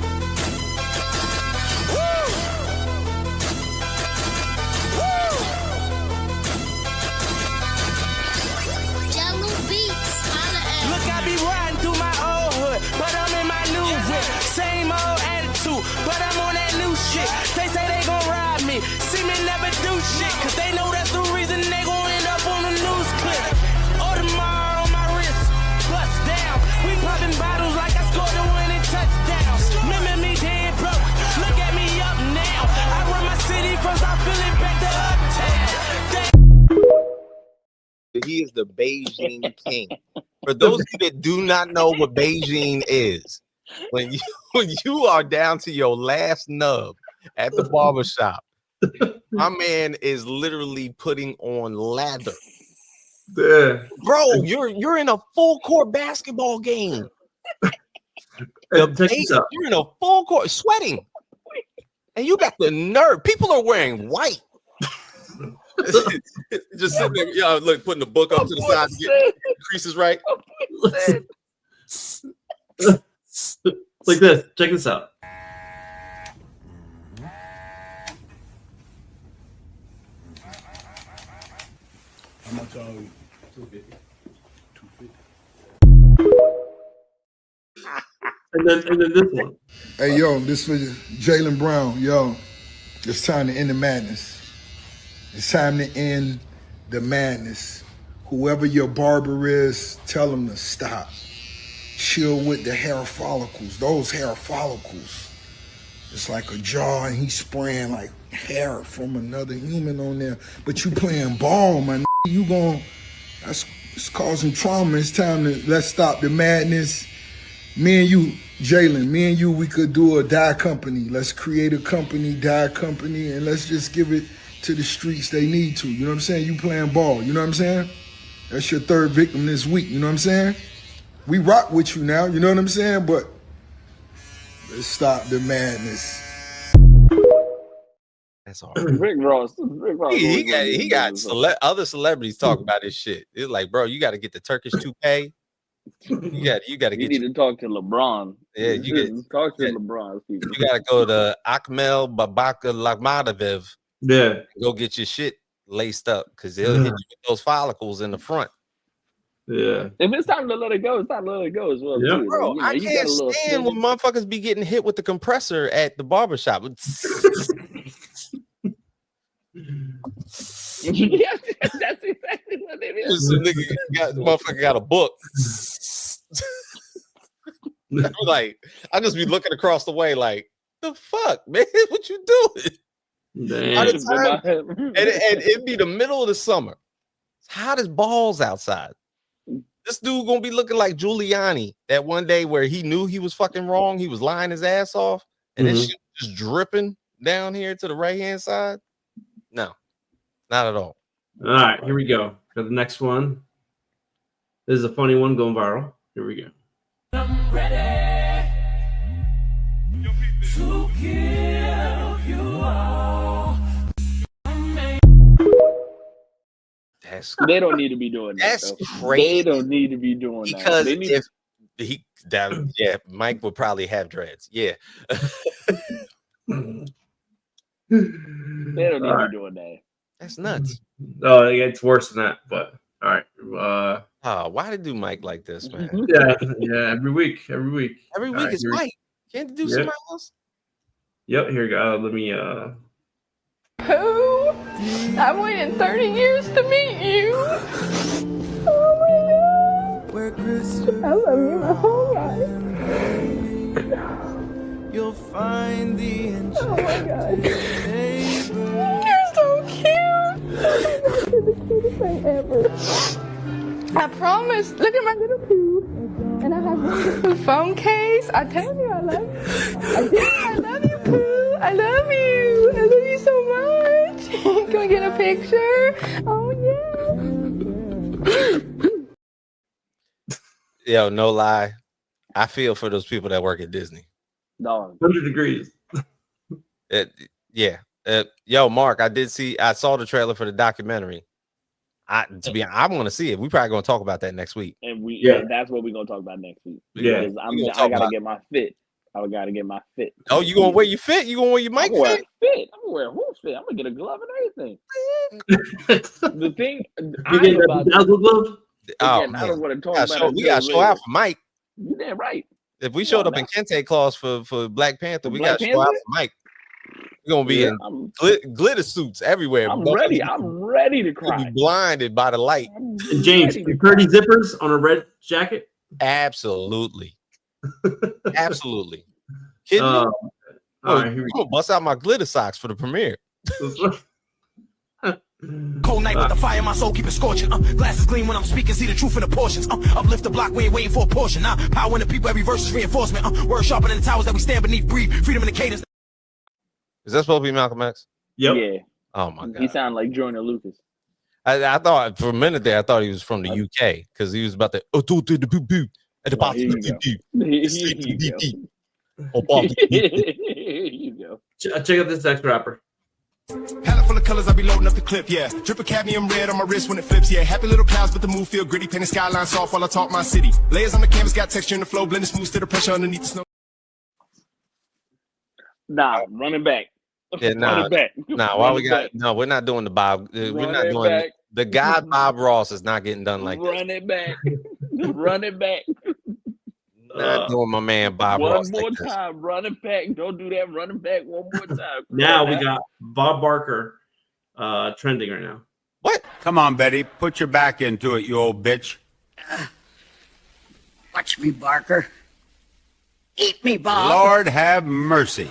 But I'm on that new shit. They say they gon' ride me. See me never do shit. Cause they know that's the reason they gon' end up on the news clip. Audemars on my wrist. Bust down. We popping bottles like I scored a winning touchdown. Remember me dead broke. Look at me up now. I run my city first. I'm feeling back to uptown. He is the Beijing king. For those of you that do not know what Beijing is, when you are down to your last nub at the barbershop, my man is literally putting on lather. Bro, you're in a full court basketball game. You're in a full court sweating. And you got the nerve. People are wearing white. Just sitting there, look, putting the book up to the side to get the creases right. Like this. Check this out. How much are we? 250. And then this one. Hey, yo, this was Jaylen Brown. Yo, it's time to end the madness. It's time to end the madness. Whoever your barber is, tell them to stop. Chill with the hair follicles. Those hair follicles. It's like a jar and he's spraying like hair from another human on there. But you playing ball, man. You gon' it's causing trauma. It's time to let's stop the madness. Me and you Jalen, me and you, we could do a dye company. Let's create a company, dye company, and let's just give it to the streets they need to. You know what I'm saying? You playing ball. You know what I'm saying? That's your third victim this week. You know what I'm saying? We rock with you now. You know what I'm saying? But let's stop the madness. That's all. Rick Ross. He got other celebrities talking about this shit. It's like, bro, you got to get the Turkish toupee. You got to get. You need to talk to LeBron. Yeah, you get talk to LeBron's people. You got to go to Akmel Babaka Lagmadaviv. Yeah, go get your shit laced up because they'll hit you with those follicles in the front. Yeah. If it's time to let it go, it's time to let it go as well. Yeah, too. Bro, I can't stand when motherfuckers be getting hit with the compressor at the barbershop. Yeah, that's exactly what it is. Motherfucker got a book. Like, I just be looking across the way like, the fuck, man? What you doing? Damn. And it'd be the middle of the summer. It's hot as balls outside. This dude gonna be looking like Giuliani that one day where he knew he was fucking wrong. He was lying his ass off, and this shit just dripping down here to the right hand side. No, not at all. All right, here we go. For the next one. This is a funny one going viral. Here we go. I'm ready to give you all. They don't need to be doing that. That's though. crazy. They don't need to be doing because that. Because if Mike would probably have dreads. Yeah. They don't need to be doing that. That's nuts. Oh, it's worse than that, but all right. Why did do Mike like this, man? Yeah, every week. Every week Right, is Mike. Can't do somebody else? Yep, here we go. Let me Who? I've waited 30 years to meet you. Oh my god. I love you my whole life. You'll find the Oh my god. You're so cute. You're the cutest thing ever. I promise. Look at my little poo. And I have one little phone case. I tell you I love you. I do. I love you, Pooh. I love you. I love you so much. Can we get a picture? Oh, yeah. Yo, no lie. I feel for those people that work at Disney. No. 100 degrees. Yo, Mark, I saw the trailer for the documentary. I want to see it. We probably gonna talk about that next week. And that's what we're gonna talk about next week. Yeah. Because I gotta get my fit. I gotta get my fit. Oh, you gonna wear your fit? You gonna wear your mic fit? I'm gonna wear a whole fit. I'm gonna get a glove and everything. The thing You get a dazzle glove? I don't want to talk about we gotta show out for Mike. You damn right. If we showed up in Kente claws for Black Panther, we gotta show out for Mike. We're gonna be in glitter suits everywhere. I'm ready. I'm ready to cry. Be blinded by the light. And James, 30 zippers on a red jacket? Absolutely. Absolutely. Kidding me? I'm gonna bust out my glitter socks for the premiere. Cold night with the fire, my soul keep it scorching. Glasses gleam when I'm speaking, see the truth in the portions. Uplift the block, we ain't waiting for a portion. Power in the people, every verse is reinforcement. Word sharper than the towers that we stand beneath, breathe. Freedom in the cadence. Is that supposed to be Malcolm X? Yep. Yeah. Oh my god. He sounded like Joyner Lucas. I thought for a minute there, I thought he was from the UK because he was about to at the bottom. Here you go. Check out this next rapper. Palette full of colors, I be loading up the clip, yeah. Dripping cadmium red on my wrist when it flips, yeah. Happy little clouds, but the mood feel gritty. Painting skyline soft while I talk my city. Layers on the canvas, got texture in the flow. Blending smooth to the pressure underneath the snow. Nah, running back. Yeah, Running back. why we got? No, we're not doing the Bob. We're not doing back. the guy Bob Ross is not getting done like Run this. it back. Run it back. Not doing my man Bob Ross. One more like time. Run it back. Don't do that. Run it back one more time. Now we got Bob Barker trending right now. What? Come on, Betty. Put your back into it, you old bitch. Watch me, Barker. Eat me, Bob. Lord have mercy.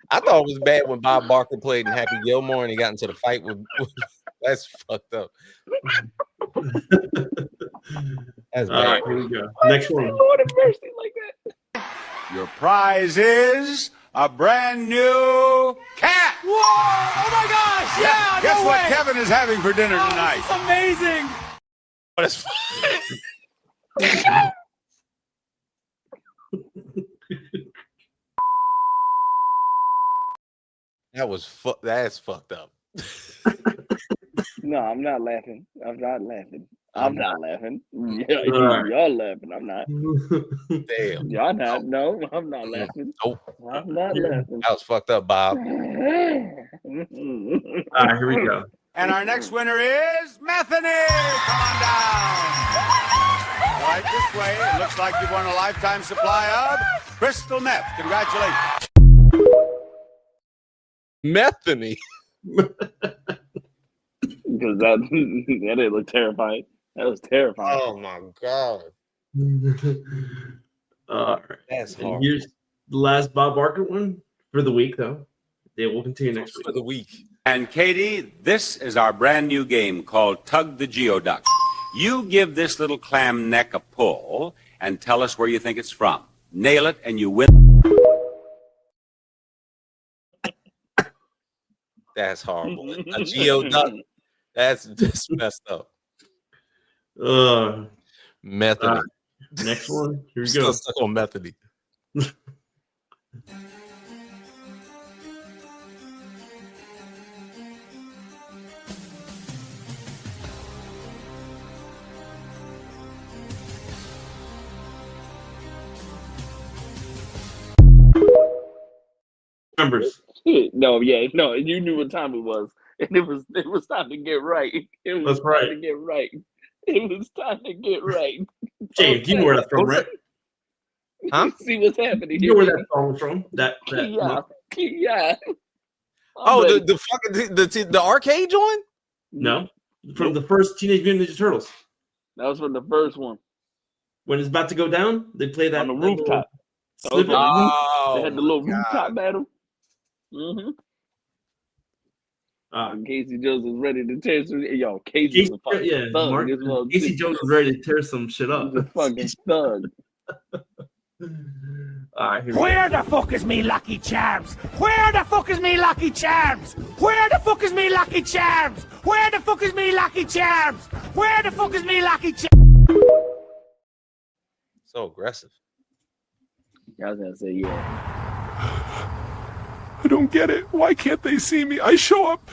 I thought it was bad when Bob Barker played in Happy Gilmore and he got into the fight with That's fucked up. That's All right, bad. here we go. Next one. Lord have mercy like that. Your prize is a brand new cat. Whoa! Oh my gosh! Yeah! Guess no what way. Kevin is having for dinner tonight? It's amazing. That's that's fucked up. No, I'm not laughing. I'm not laughing. I'm not laughing. Yeah, Alright. y'all laughing. I'm not. Damn. Y'all not. No, I'm not laughing. Nope. I'm not laughing. That was fucked up, Bob. All right, here we go. And our next winner is Methany. Come on down. Right this way. It looks like you've won a lifetime supply of crystal meth. Congratulations. Methany. Because that didn't look terrifying. That was terrifying. Oh my god. All right. That's And hard. here's the last Bob Barker one for the week, though. They will continue next week. For the week. And Katie, this is our brand new game called Tug the Geoduck. You give this little clam neck a pull and tell us where you think it's from. Nail it and you win. That's horrible. A geoduck. That's messed up. Methany. Next one. Here we Still go. stuck on Methany. Numbers. No, yeah, no, you knew what time it was. And it was time to get right. It was That's time right. to get right. It was time to get right. James, you know where that's from, right? Huh? See what's happening You know here. where that song was from? That Yeah. Yeah. Oh, the fucking the arcade joint? No, from the first Teenage Mutant Ninja Turtles. That was from the first one. When it's about to go down, they play that On the that little rooftop. That was snippet. on the roof. Oh, They had the little rooftop battle. Mm-hmm. Casey Jones was ready to tear some. Yo, Casey's a fucking thug. as well, Casey too. Jones was ready to tear some shit up. He's a fucking thug. All right, here we Where the fuck is me Lucky Charms? Where the fuck is me Lucky Charms? Where the fuck is me Lucky Charms? Where the fuck is me Lucky Charms? Where the fuck is me Lucky Charms? so aggressive. I was gonna say yeah. I don't get it. Why can't they see me? I show up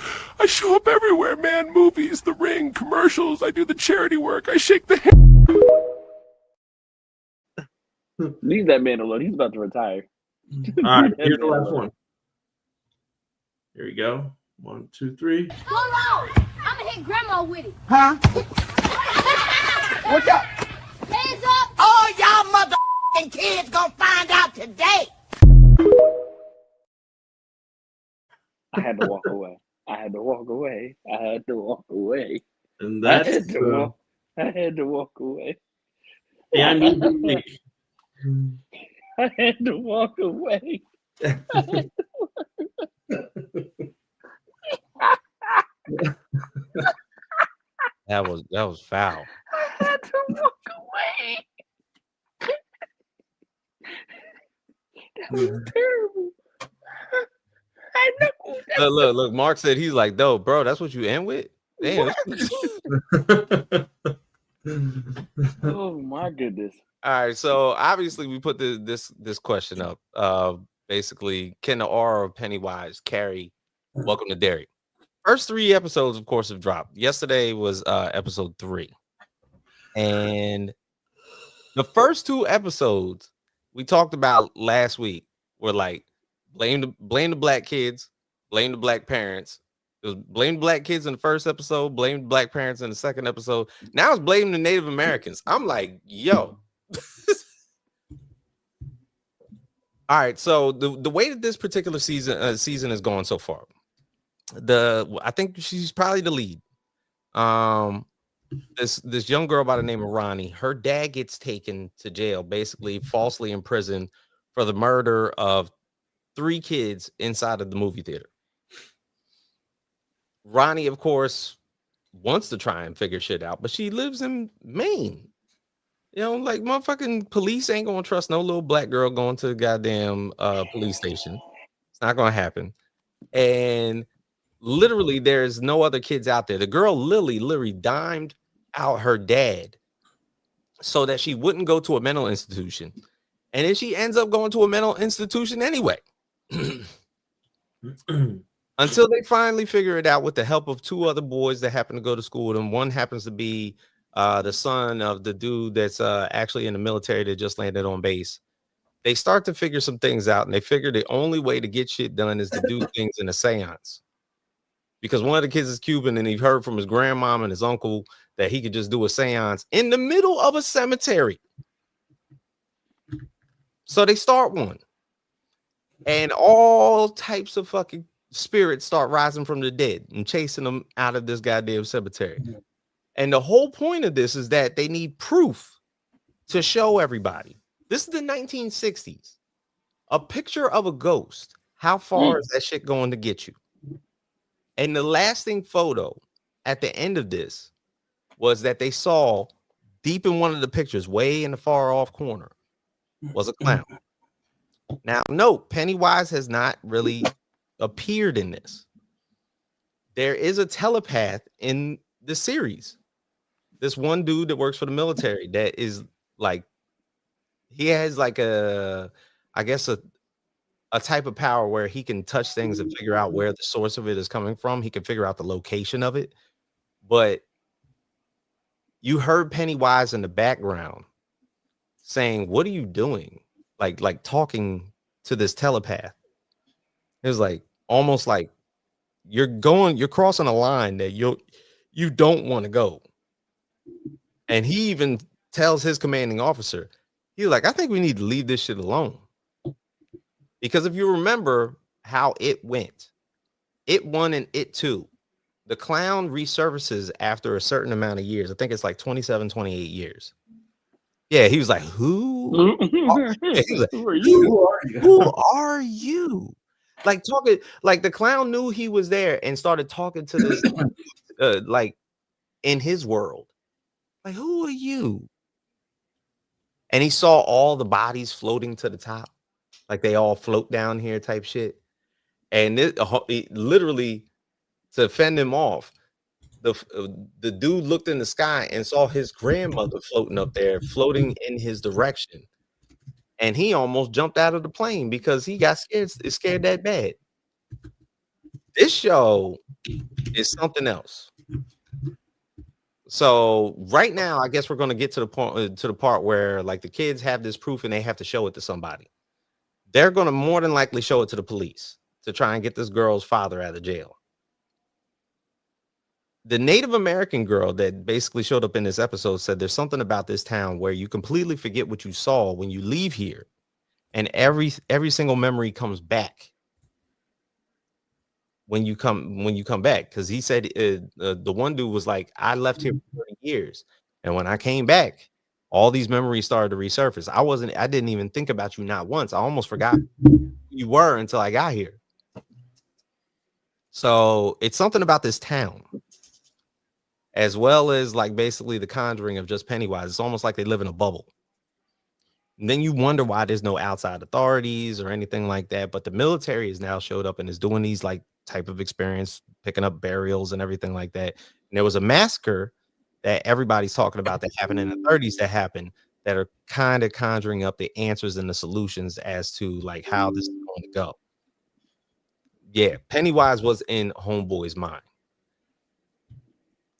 everywhere, man. Movies, The Ring, commercials. I do the charity work. I shake the hand. Leave that man alone. He's about to retire. go. All right, here's the last one. Here we go. 1, 2, 3. Go long. I'm gonna hit grandma with it. Huh? What's up? Hands up. All y'all motherfucking kids gonna find out today. I had to walk away. I had to walk away. I had to walk away. And I that's had to walk. I had to walk away. yeah, I need to make. I had to walk away. That was foul. I had to walk away. That was terrible. I know. Look. Mark said he's like, no, bro, that's what you end with? Damn. Oh my goodness. All right, so obviously we put this question up. Basically, can the aura of Pennywise carry Welcome to Derry? First 3 episodes, of course, have dropped. Yesterday was episode 3, and the first 2 episodes we talked about last week were like blame the black kids, blame the black parents. It was blame the black kids in the first episode, blame the black parents in the second episode. Now it's blame the Native Americans. I'm like, yo. All right, so the way that this particular season is going so far, I think she's probably the lead. This young girl by the name of Ronnie, her dad gets taken to jail, basically falsely imprisoned for the murder of 3 kids inside of the movie theater. Ronnie, of course, wants to try and figure shit out, but she lives in Maine. You know, like motherfucking police ain't gonna trust no little black girl going to the goddamn police station. It's not gonna happen. And literally, there's no other kids out there. The girl Lily literally dimed out her dad so that she wouldn't go to a mental institution. And then she ends up going to a mental institution anyway. Until they finally figure it out with the help of two other boys that happen to go to school with them. One happens to be the son of the dude that's actually in the military that just landed on base. They start to figure some things out, and they figure the only way to get shit done is to do things in a seance. Because one of the kids is Cuban, and he heard from his grandmom and his uncle that he could just do a seance in the middle of a cemetery. So they start one. And all types of fucking spirits start rising from the dead and chasing them out of this goddamn cemetery. And the whole point of this is that they need proof to show everybody. This is the 1960s. A picture of a ghost. How far is that shit going to get you? And the lasting photo at the end of this was that they saw deep in one of the pictures, way in the far off corner, was a clown. Now, note, Pennywise has not really appeared in this. There is a telepath in the series. This one dude that works for the military that is like, he has like a type of power where he can touch things and figure out where the source of it is coming from. He can figure out the location of it. But you heard Pennywise in the background saying, "What are you doing?" Like talking to this telepath. It was like almost like you're crossing a line that you don't want to go. And he even tells his commanding officer, he's like, "I think we need to leave this shit alone." Because if you remember how it went, It 1 and It 2, the clown resurfaces after a certain amount of years. I think it's like 27, 28 years. Yeah, he was like, who? He was like, who are you? Like talking, like the clown knew he was there and started talking to this, like in his world. Like, who are you? And he saw all the bodies floating to the top. Like they all float down here type shit. And it literally, to fend him off, the dude looked in the sky and saw his grandmother floating up there, floating in his direction. And he almost jumped out of the plane because he got scared that bad. This show is something else. So right now, I guess we're going to get to the part where like the kids have this proof and they have to show it to somebody. They're going to more than likely show it to the police to try and get this girl's father out of jail. The Native American girl that basically showed up in this episode said there's something about this town where you completely forget what you saw when you leave here, and every single memory comes back when you come back. Because he said the one dude was like, I left here for 30 years, and when I came back, all these memories started to resurface. I didn't even think about you not once. I almost forgot who you were until I got here. So it's something about this town, as well as like basically the conjuring of just Pennywise. It's almost like they live in a bubble. And then you wonder why there's no outside authorities or anything like that. But the military has now showed up and is doing these like type of experience, picking up burials and everything like that. And there was a massacre that everybody's talking about that happened in the 30s that happened that are kind of conjuring up the answers and the solutions as to like how this is going to go. Yeah, Pennywise was in Homeboy's mind.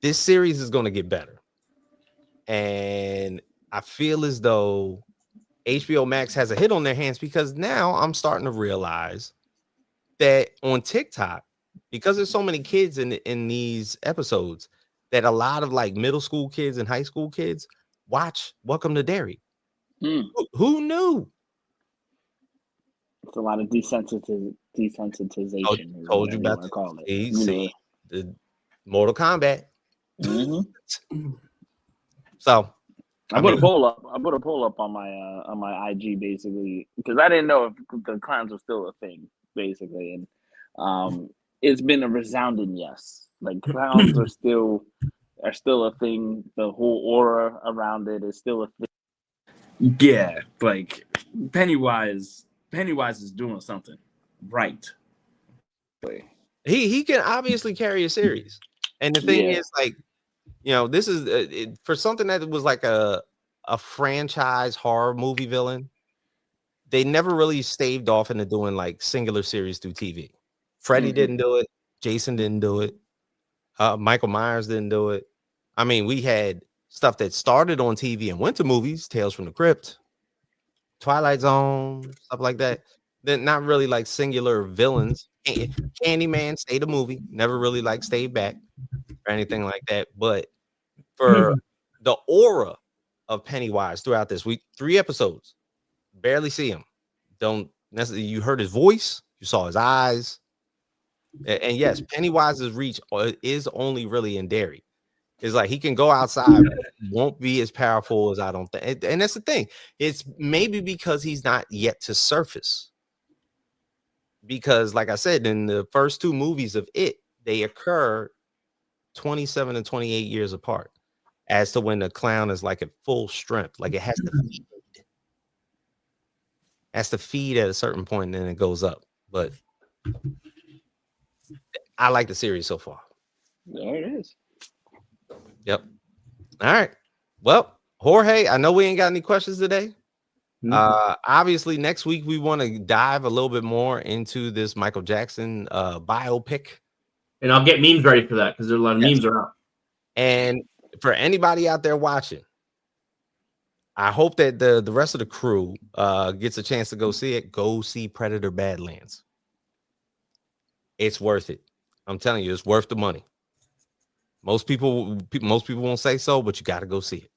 This series is going to get better. And I feel as though HBO Max has a hit on their hands, because now I'm starting to realize that on TikTok, because there's so many kids in these episodes, that a lot of like middle school kids and high school kids watch Welcome to Derry. Who knew? It's a lot of desensitization. Told you about the Mortal Kombat. Mm-hmm. So I put a poll up on my IG basically, because I didn't know if the clowns were still a thing basically, and it's been a resounding yes. Like clowns are still a thing. The whole aura around it is still a thing. Yeah, like Pennywise is doing something right. He can obviously carry a series, and the thing is, like, you know, this is for something that was like a franchise horror movie villain. They never really staved off into doing like singular series through TV. Freddy didn't do it. Jason didn't do it. Michael Myers didn't do it. I mean, we had stuff that started on TV and went to movies, Tales from the Crypt, Twilight Zone, stuff like that. Then not really like singular villains. Candyman stayed a movie, never really like stayed back or anything like that. But for the aura of Pennywise throughout this week, 3 episodes, barely see him. Don't necessarily, you heard his voice, you saw his eyes. And yes, Pennywise's reach is only really in Derry. It's like he can go outside, won't be as powerful as I don't think. And that's the thing. It's maybe because he's not yet to surface. Because, like I said, in the first 2 movies of it, they occur 27 and 28 years apart. As to when the clown is like at full strength, like it has to feed at a certain point, and then it goes up. But I like the series so far. There it is. Yep. All right. Well, Jorge, I know we ain't got any questions today. Obviously, next week we want to dive a little bit more into this Michael Jackson biopic. And I'll get memes ready for that because there's a lot of memes around. And for anybody out there watching, I hope that the rest of the crew gets a chance to go see it. Go see Predator Badlands. It's worth it. I'm telling you, it's worth the money. Most people won't say so, but you got to go see it.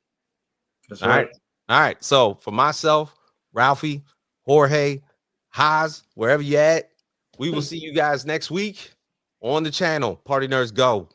That's All right. All right. So for myself, Ralphie, Jorge, Haas, wherever you at, we will see you guys next week on the channel. Party Nerds Go.